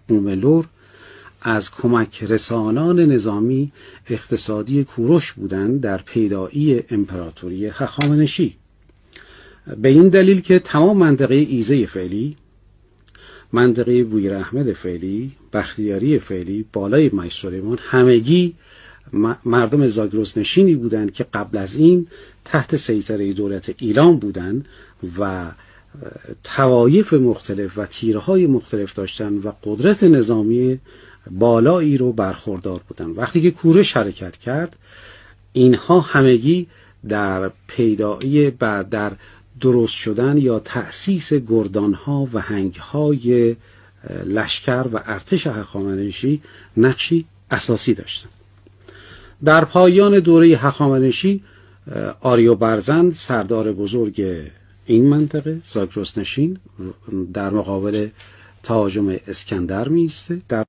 قوملور از کمک رسانان نظامی اقتصادی کوروش بودند در پیدایی امپراتوری هخامنشی. به این دلیل که تمام منطقه ایزه فعلی، منطقه بویراحمد فعلی، بختیاری فعلی، بالای مجسلیمان همگی مردم زاگرس نشینی بودند که قبل از این تحت سیطره دولت ایلام بودند و طوایف مختلف و تیرهای مختلف داشتن و قدرت نظامی بالایی رو برخوردار بودن. وقتی که کوروش حرکت کرد، اینها همگی در پیدایی در درست شدن یا تأسیس گردانها و هنگهای لشکر و ارتش هخامنشی نقشی اساسی داشتند. در پایان دوره هخامنشی آریوبرزند سردار بزرگ این منطقه زاگرس نشین در مقابل تهاجم اسکندر میسته.